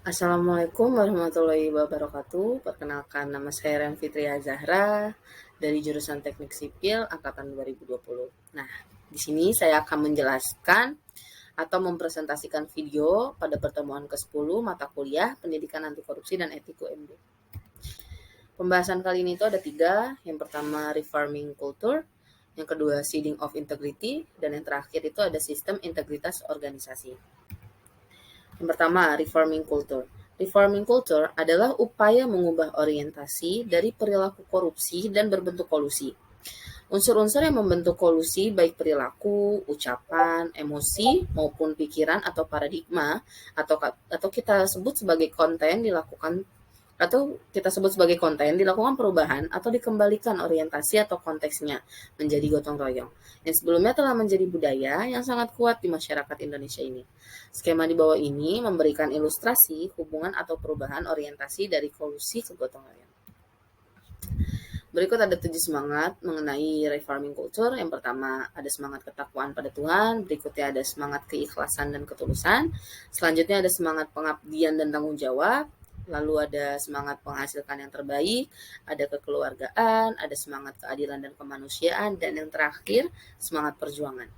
Assalamualaikum warahmatullahi wabarakatuh. Perkenalkan, nama saya Ren Fitria Zahra dari jurusan Teknik Sipil angkatan 2020. Nah, di sini saya akan menjelaskan atau mempresentasikan video pada pertemuan ke-10 mata kuliah Pendidikan Anti Korupsi dan Etik UMD. Pembahasan kali ini itu ada 3. Yang pertama, Reforming Culture. Yang kedua, Seeding of Integrity. Dan yang terakhir itu ada Sistem Integritas Organisasi. Yang pertama, Reforming Culture. Reforming culture adalah upaya mengubah orientasi dari perilaku korupsi dan berbentuk kolusi. Unsur-unsur yang membentuk kolusi baik perilaku, ucapan, emosi, maupun pikiran atau paradigma atau kita sebut sebagai konten dilakukan perubahan atau dikembalikan orientasi atau konteksnya menjadi gotong royong yang sebelumnya telah menjadi budaya yang sangat kuat di masyarakat Indonesia ini. Skema di bawah ini memberikan ilustrasi hubungan atau perubahan orientasi dari kolusi ke gotong royong. Berikut ada 7 semangat mengenai reforming culture. Yang pertama ada semangat ketakwaan pada Tuhan, berikutnya ada semangat keikhlasan dan ketulusan, selanjutnya ada semangat pengabdian dan tanggung jawab, lalu ada semangat menghasilkan yang terbaik, ada kekeluargaan, ada semangat keadilan dan kemanusiaan, dan yang terakhir semangat perjuangan.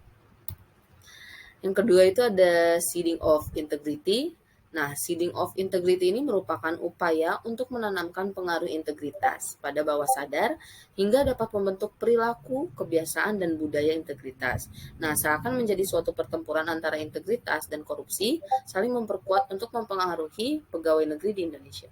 Yang kedua itu ada seeding of integrity. Nah, seeding of integrity ini merupakan upaya untuk menanamkan pengaruh integritas pada bawah sadar hingga dapat membentuk perilaku, kebiasaan, dan budaya integritas. Nah, seakan menjadi suatu pertempuran antara integritas dan korupsi, saling memperkuat untuk mempengaruhi pegawai negeri di Indonesia.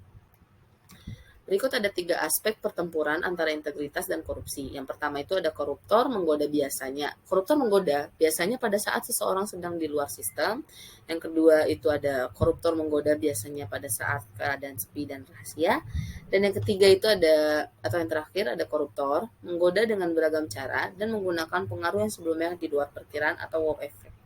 Berikut ada 3 aspek pertempuran antara integritas dan korupsi. Yang pertama itu ada koruptor menggoda biasanya. Koruptor menggoda biasanya pada saat seseorang sedang di luar sistem. Yang kedua itu ada koruptor menggoda biasanya pada saat keadaan sepi dan rahasia. Dan yang ketiga itu yang terakhir ada koruptor menggoda dengan beragam cara dan menggunakan pengaruh yang sebelumnya di luar perkiraan atau wow effect.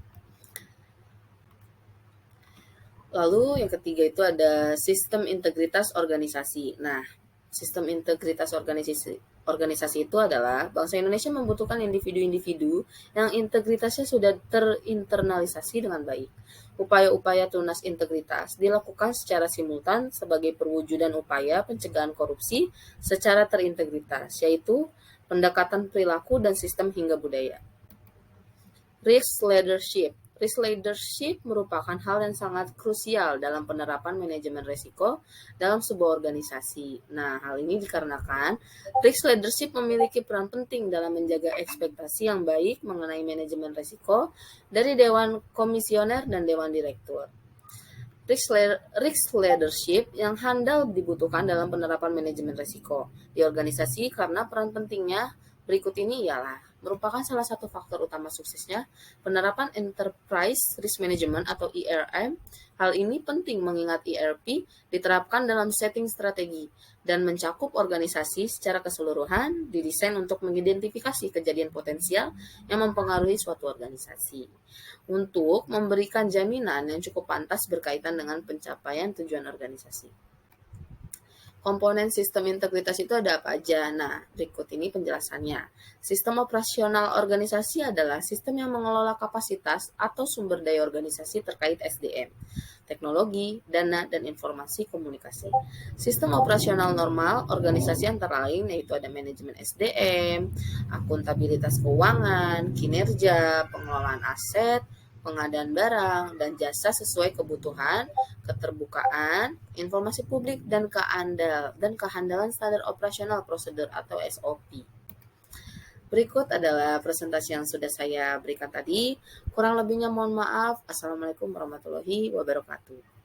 Lalu yang ketiga itu ada sistem integritas organisasi. Nah, sistem integritas organisasi itu adalah bangsa Indonesia membutuhkan individu-individu yang integritasnya sudah terinternalisasi dengan baik. Upaya-upaya tunas integritas dilakukan secara simultan sebagai perwujudan upaya pencegahan korupsi secara terintegritas, yaitu pendekatan perilaku dan sistem hingga budaya. Risk leadership. Risk leadership merupakan hal yang sangat krusial dalam penerapan manajemen risiko dalam sebuah organisasi. Nah, hal ini dikarenakan risk leadership memiliki peran penting dalam menjaga ekspektasi yang baik mengenai manajemen risiko dari Dewan Komisioner dan Dewan Direktur. Risk leadership yang handal dibutuhkan dalam penerapan manajemen risiko di organisasi karena peran pentingnya berikut ini ialah merupakan salah satu faktor utama suksesnya penerapan Enterprise Risk Management atau ERM. Hal ini penting mengingat ERP diterapkan dalam setting strategi dan mencakup organisasi secara keseluruhan, didesain untuk mengidentifikasi kejadian potensial yang mempengaruhi suatu organisasi untuk memberikan jaminan yang cukup pantas berkaitan dengan pencapaian tujuan organisasi. Komponen sistem integritas itu ada apa aja? Nah, berikut ini penjelasannya. Sistem operasional organisasi adalah sistem yang mengelola kapasitas atau sumber daya organisasi terkait SDM, teknologi, dana, dan informasi komunikasi. Sistem operasional normal organisasi antara lain yaitu ada manajemen SDM, akuntabilitas keuangan, kinerja, pengelolaan aset, pengadaan barang dan jasa sesuai kebutuhan, keterbukaan, informasi publik, dan kehandalan standar operasional prosedur atau SOP. Berikut adalah presentasi yang sudah saya berikan tadi. Kurang lebihnya mohon maaf. Assalamualaikum warahmatullahi wabarakatuh.